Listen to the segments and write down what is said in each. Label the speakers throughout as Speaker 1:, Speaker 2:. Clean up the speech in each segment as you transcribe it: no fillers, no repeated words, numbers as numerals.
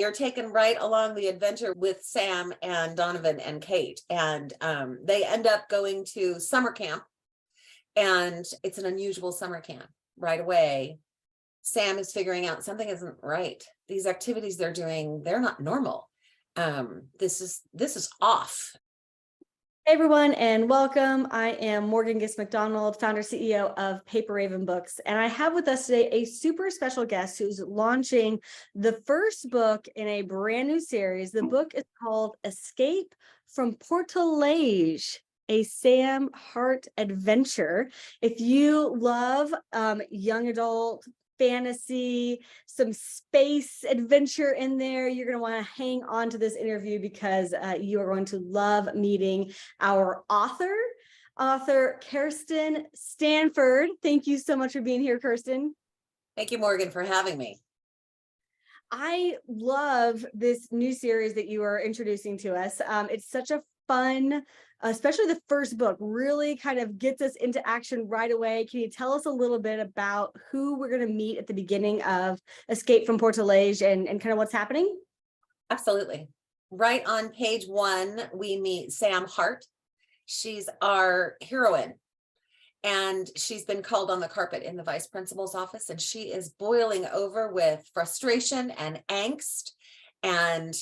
Speaker 1: You're taken right along the adventure with Sam and Donovan and Kate. And they end up going to summer camp. And it's an unusual summer camp. Right away, Sam is figuring out something isn't right. These activities they're doing, they're not normal. This is off.
Speaker 2: Hey everyone, and welcome. I am Morgan Gist McDonald, founder CEO of Paper Raven Books, and I have with us today a super special guest who's launching the first book in a brand new series. The book is called Escape from Portaleige, a Sam Harte adventure. If you love young adult fantasy, some space adventure in there, you're going to want to hang on to this interview because you are going to love meeting our author Kerstin Stanford. Thank you so much for being here, Kerstin.
Speaker 1: Thank you, Morgan, for having me.
Speaker 2: I love this new series that you are introducing to us. It's such a fun, especially the first book, really kind of gets us into action right away. Can you tell us a little bit about who we're going to meet at the beginning of Escape from Portaleige and kind of what's happening?
Speaker 1: Absolutely. Right on page 1, we meet Sam Harte. She's our heroine. And she's been called on the carpet in the vice principal's office, and she is boiling over with frustration and angst and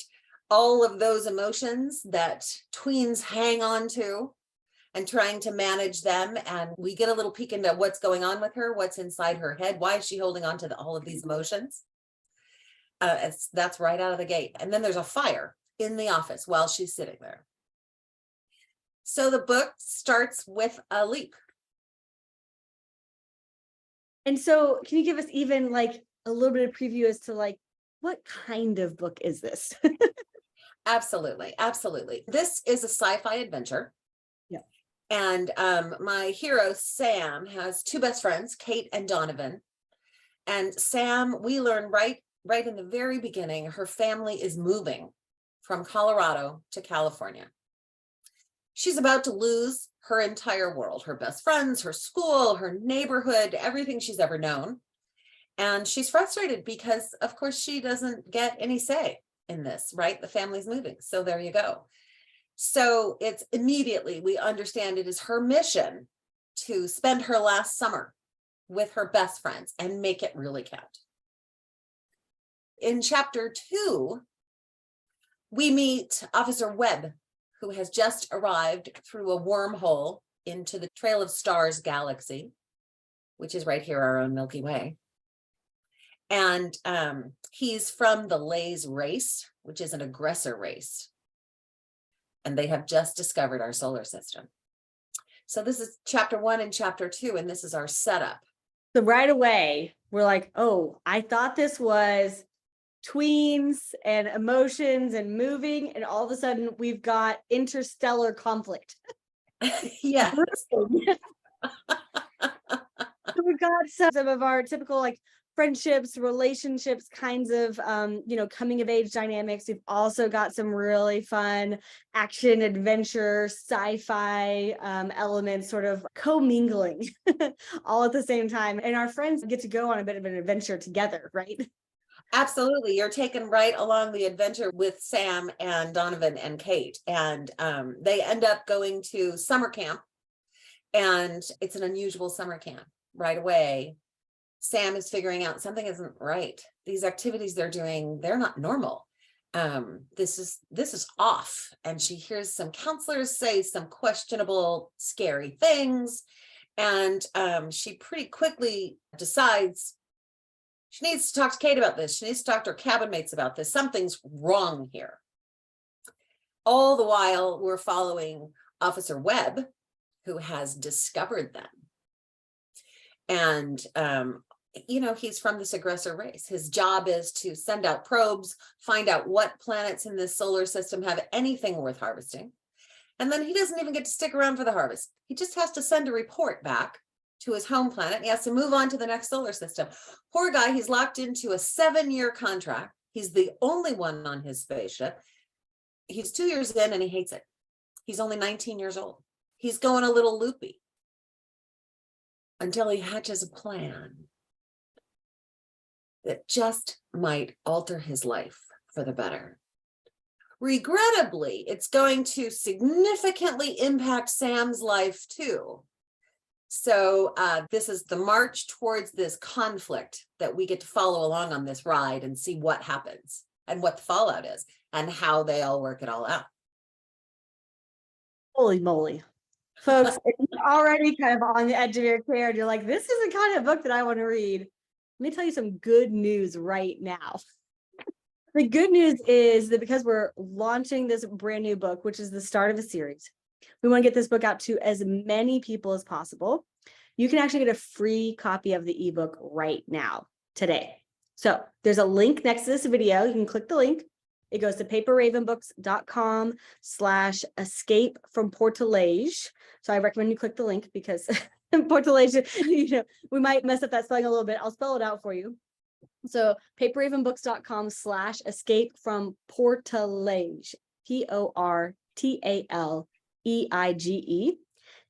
Speaker 1: all of those emotions that tweens hang on to and trying to manage them. And we get a little peek into what's going on with her, what's inside her head. Why is she holding on to all of these emotions? That's right out of the gate. And then there's a fire in the office while she's sitting there. So the book starts with a leap.
Speaker 2: And so can you give us even like a little bit of preview as to like, what kind of book is this?
Speaker 1: Absolutely. Absolutely. This is a sci-fi adventure.
Speaker 2: Yeah.
Speaker 1: And my hero, Sam, has 2 best friends, Kate and Donovan. And Sam, we learn right in the very beginning, her family is moving from Colorado to California. She's about to lose her entire world, her best friends, her school, her neighborhood, everything she's ever known. And she's frustrated because, of course, she doesn't get any say in this, right? The family's moving. So there you go. So it's immediately, we understand it is her mission to spend her last summer with her best friends and make it really count. In chapter 2, we meet Officer Webb, who has just arrived through a wormhole into the Trail of Stars galaxy, which is right here, our own Milky Way. And he's from the Lays race, which is an aggressor race. And they have just discovered our solar system. So this is chapter 1 and chapter 2, and this is our setup.
Speaker 2: So right away, we're like, oh, I thought this was tweens and emotions and moving, and all of a sudden we've got interstellar conflict.
Speaker 1: Yes.
Speaker 2: So we've got some of our typical like friendships, relationships, kinds of coming of age dynamics. We've also got some really fun action, adventure, sci-fi elements sort of commingling all at the same time. And our friends get to go on a bit of an adventure together, right?
Speaker 1: Absolutely. You're taken right along the adventure with Sam and Donovan and Kate. And they end up going to summer camp. And it's an unusual summer camp. Right away, Sam is figuring out something isn't right. These activities they're doing, they're not normal. This is off. And she hears some counselors say some questionable, scary things. And she pretty quickly decides she needs to talk to Kate about this. She needs to talk to her cabin mates about this. Something's wrong here. All the while, we're following Officer Webb, who has discovered them. And, he's from this aggressor race. His job is to send out probes, find out what planets in this solar system have anything worth harvesting. And then he doesn't even get to stick around for the harvest. He just has to send a report back to his home planet. He has to move on to the next solar system. Poor guy, he's locked into a 7-year contract. He's the only one on his spaceship. He's 2 years in and he hates it. He's only 19 years old. He's going a little loopy until he hatches a plan that just might alter his life for the better. Regrettably, it's going to significantly impact Sam's life too. So this is the march towards this conflict that we get to follow along on this ride and see what happens and what the fallout is and how they all work it all out.
Speaker 2: Holy moly. Folks, if you're already kind of on the edge of your chair and you're like, this is the kind of book that I want to read. Let me tell you some good news right now. The good news is that because we're launching this brand new book, which is the start of a series, we want to get this book out to as many people as possible. You can actually get a free copy of the ebook right now, today. So there's a link next to this video. You can click the link. It goes to paperravenbooks.com/escape from Portaleige. So I recommend you click the link because Portaleige, we might mess up that spelling a little bit. I'll spell it out for you. So paperravenbooks.com/escape from Portaleige, Portaleige.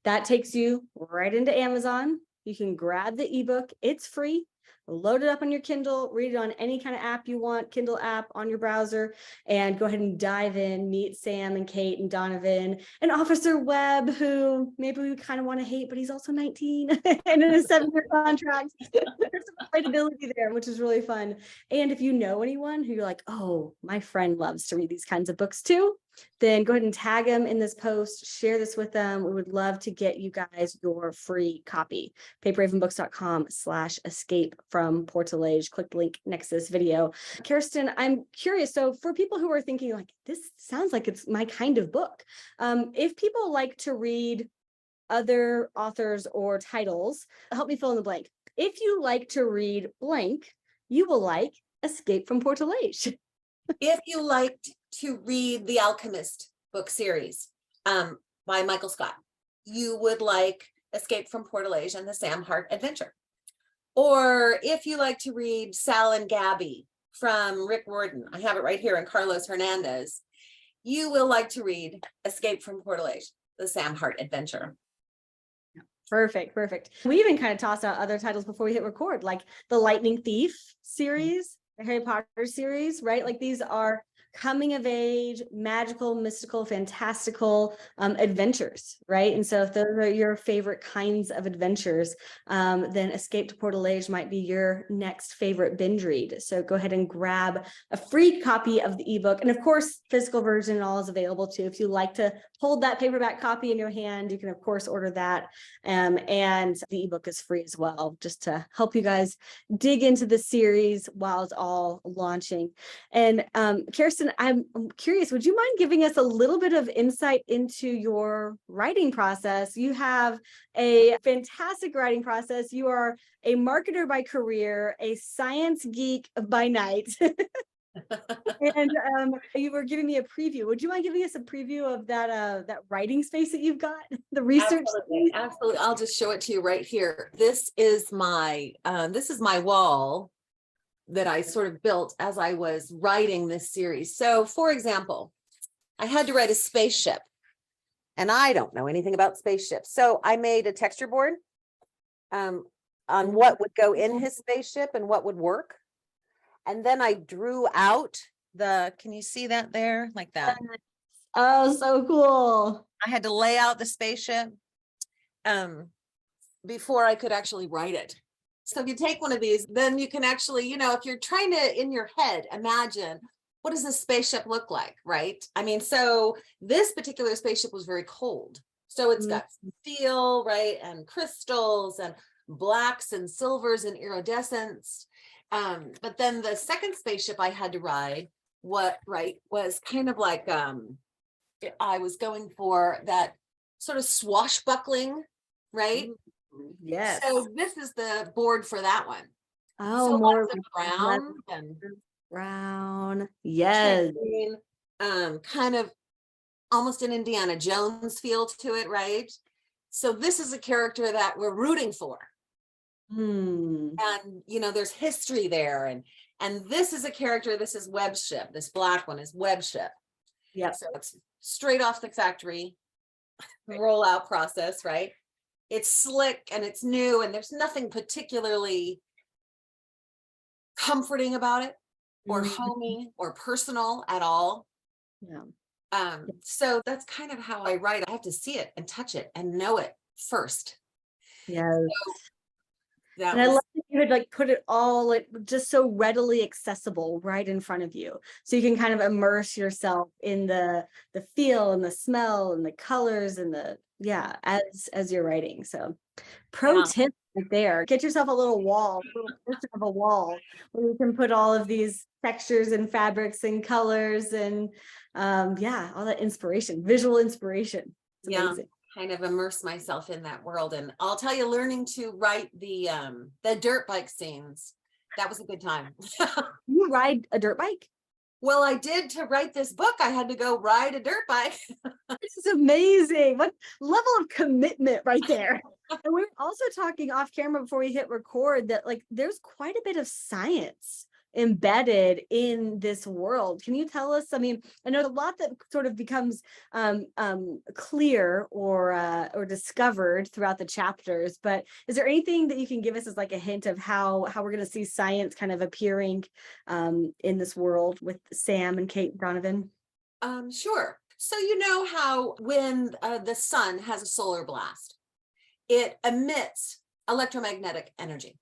Speaker 2: That takes you right into Amazon. You can grab the ebook. It's free. Load it up on your Kindle, read it on any kind of app you want, Kindle app on your browser, and go ahead and dive in, meet Sam and Kate and Donovan and Officer Webb, who maybe we kind of want to hate, but he's also 19 and in a 7-year contract. There's some relatability there, which is really fun. And if you know anyone who you're like, oh, my friend loves to read these kinds of books too, then go ahead and tag them in this post, share this with them. We would love to get you guys your free copy. paperravenbooks.com/escape from Portaleige. Click the link next to this video. Kerstin, I'm curious. So for people who are thinking like, this sounds like it's my kind of book. If people like to read other authors or titles, help me fill in the blank. If you like to read blank, you will like Escape from Portaleige.
Speaker 1: If you liked to read the Alchemist book series by Michael Scott, you would like Escape from Portaleige and the Sam Harte adventure. Or if you like to read Sal and Gabby from Rick Riordan, I have it right here, and Carlos Hernandez, you will like to read Escape from Portaleige, the Sam Harte adventure.
Speaker 2: Perfect. We even kind of tossed out other titles before we hit record, like the Lightning Thief series, the Harry Potter series, right? Like these are coming of age, magical, mystical, fantastical adventures, right? And so if those are your favorite kinds of adventures, then Escape to Portaleige might be your next favorite binge read. So go ahead and grab a free copy of the ebook. And of course, physical version and all is available too. If you like to hold that paperback copy in your hand, you can of course order that. And the ebook is free as well, just to help you guys dig into the series while it's all launching. And Kerstin, I'm curious, would you mind giving us a little bit of insight into your writing process? You have a fantastic writing process. You are a marketer by career, a science geek by night. And you were giving me a preview. Would you mind giving us a preview of that writing space that you've got, the research?
Speaker 1: Absolutely. I'll just show it to you right here. This is my wall that I sort of built as I was writing this series. So for example, I had to write a spaceship and I don't know anything about spaceships. So I made a texture board on what would go in his spaceship and what would work. And then I drew out can you see that there? Like that.
Speaker 2: Oh, so cool.
Speaker 1: I had to lay out the spaceship before I could actually write it. So if you take one of these, then you can actually, if you're trying to, in your head, imagine, what does this spaceship look like, right? I mean, so this particular spaceship was very cold. So it's got steel, right? And crystals and blacks and silvers and iridescence. But then the second spaceship I had to ride, was kind of like, I was going for that sort of swashbuckling, right?
Speaker 2: Yes.
Speaker 1: So this is the board for that one.
Speaker 2: Oh,
Speaker 1: so
Speaker 2: more
Speaker 1: lots of brown and
Speaker 2: brown. Yes.
Speaker 1: Kind of almost an Indiana Jones feel to it, right? So this is a character that we're rooting for. And there's history there, and this is a character, this is Webb's ship. This black one is Webb's ship.
Speaker 2: Yeah.
Speaker 1: So it's straight off the factory rollout process, right? It's slick and it's new and there's nothing particularly comforting about it. or
Speaker 2: Mhm.
Speaker 1: homey or personal at all.
Speaker 2: Yeah.
Speaker 1: So that's kind of how I write. I have to see it and touch it and know it first.
Speaker 2: Yes.
Speaker 1: That
Speaker 2: And I love
Speaker 1: was,
Speaker 2: that you had like put it all like just so readily accessible right in front of you. So you can kind of immerse yourself in the feel and the smell and the colors and the yeah, as you're writing. So pro
Speaker 1: yeah,
Speaker 2: tip right there. Get yourself a little wall, a little portion of a wall where you can put all of these textures and fabrics and colors and yeah, all that inspiration, visual inspiration. It's
Speaker 1: yeah.
Speaker 2: amazing.
Speaker 1: Kind of immerse myself in that world. And I'll tell you, learning to write the dirt bike scenes, that was a good time.
Speaker 2: You ride a dirt bike?
Speaker 1: Well, I did to write this book. I had to go ride a dirt bike.
Speaker 2: This is amazing. What level of commitment right there. And we were also talking off camera before we hit record that like there's quite a bit of science embedded in this world. Can you tell us? I mean, I know a lot that sort of becomes clear or discovered throughout the chapters, but is there anything that you can give us as like a hint of how we're going to see science kind of appearing in this world with Sam and Kate Donovan?
Speaker 1: Sure. So you know how when the sun has a solar blast, it emits electromagnetic energy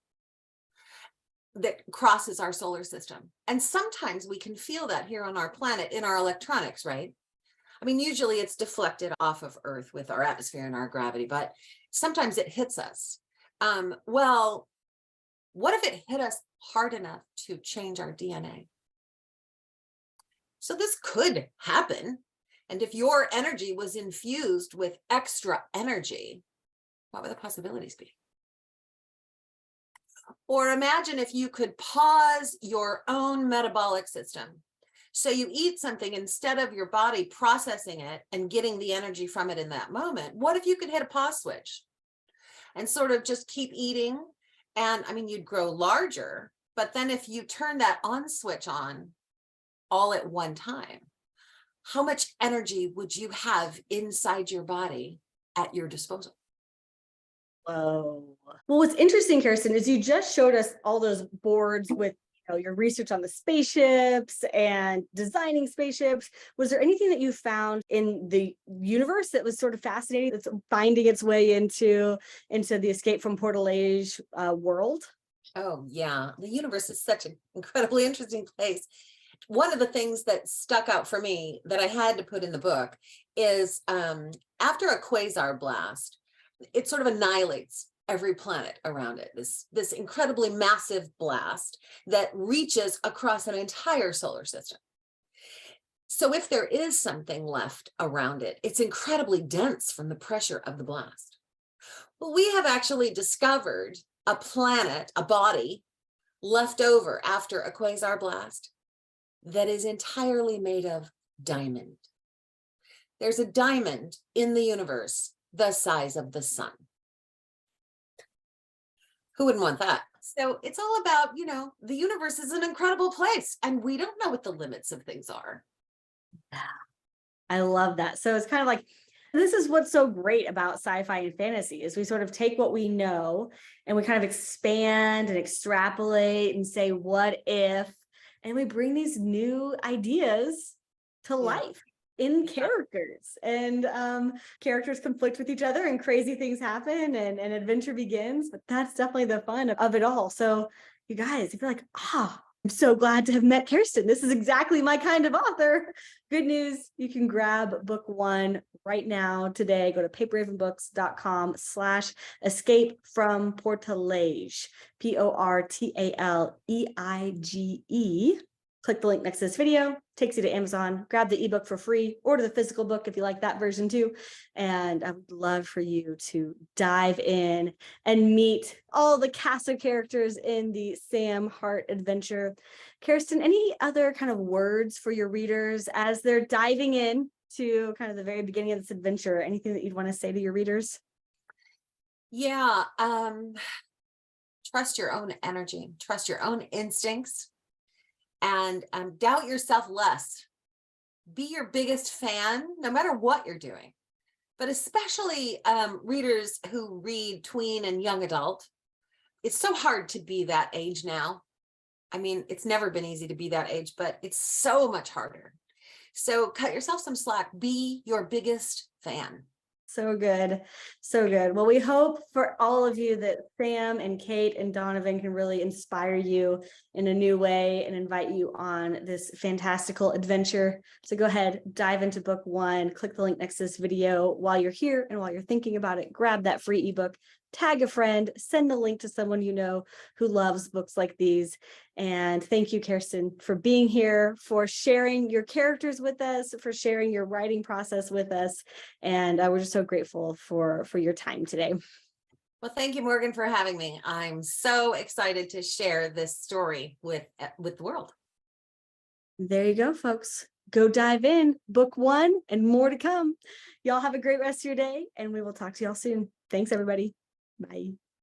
Speaker 1: that crosses our solar system. And sometimes we can feel that here on our planet in our electronics, right? I mean, usually it's deflected off of Earth with our atmosphere and our gravity, but sometimes it hits us. Well, what if it hit us hard enough to change our DNA? So this could happen. And if your energy was infused with extra energy, what would the possibilities be? Or imagine if you could pause your own metabolic system. So you eat something, instead of your body processing it and getting the energy from it in that moment, what if you could hit a pause switch and sort of just keep eating? And I mean, you'd grow larger, but then if you turn that on switch on all at one time, how much energy would you have inside your body at your disposal?
Speaker 2: Whoa. Well, what's interesting, Kirsten, is you just showed us all those boards with your research on the spaceships and designing spaceships. Was there anything that you found in the universe that was sort of fascinating that's finding its way into the Escape from Portaleige world?
Speaker 1: Oh, yeah. The universe is such an incredibly interesting place. One of the things that stuck out for me that I had to put in the book is after a quasar blast, it sort of annihilates every planet around it. This incredibly massive blast that reaches across an entire solar system. So if there is something left around it, it's incredibly dense from the pressure of the blast. Well, we have actually discovered a planet, a body left over after a quasar blast that is entirely made of diamond. There's a diamond in the universe the size of the sun. Who wouldn't want that? So it's all about, the universe is an incredible place and we don't know what the limits of things are.
Speaker 2: I love that. So it's kind of like, this is what's so great about sci-fi and fantasy is we sort of take what we know and we kind of expand and extrapolate and say, what if, and we bring these new ideas to life in characters, and characters conflict with each other and crazy things happen and adventure begins. But that's definitely the fun of it all. So you guys, if you're like, I'm so glad to have met Kerstin. This is exactly my kind of author. Good news, you can grab book one right now today. Go to paperravenbooks.com/escape from Portaleige, Portaleige. Click the link next to this video, takes you to Amazon, grab the ebook for free, order the physical book if you like that version too. And I would love for you to dive in and meet all the cast of characters in the Sam Harte adventure. Kerstin, any other kind of words for your readers as they're diving in to kind of the very beginning of this adventure? Anything that you'd want to say to your readers?
Speaker 1: Yeah. Trust your own energy, trust your own instincts, and doubt yourself less. Be your biggest fan, no matter what you're doing, but especially readers who read tween and young adult. It's so hard to be that age now. I mean, it's never been easy to be that age, but it's so much harder. So cut yourself some slack. Be your biggest fan.
Speaker 2: So good. So good. Well, we hope for all of you that Sam and Kate and Donovan can really inspire you in a new way and invite you on this fantastical adventure. So go ahead, dive into book 1, click the link next to this video while you're here and while you're thinking about it, grab that free ebook, tag a friend, send the link to someone you know who loves books like these. And thank you, Kerstin, for being here, for sharing your characters with us, for sharing your writing process with us. And we're just so grateful for your time today.
Speaker 1: Well, thank you, Morgan, for having me. I'm so excited to share this story with the world.
Speaker 2: There you go, folks. Go dive in. Book 1 and more to come. Y'all have a great rest of your day, and we will talk to y'all soon. Thanks, everybody. Bye.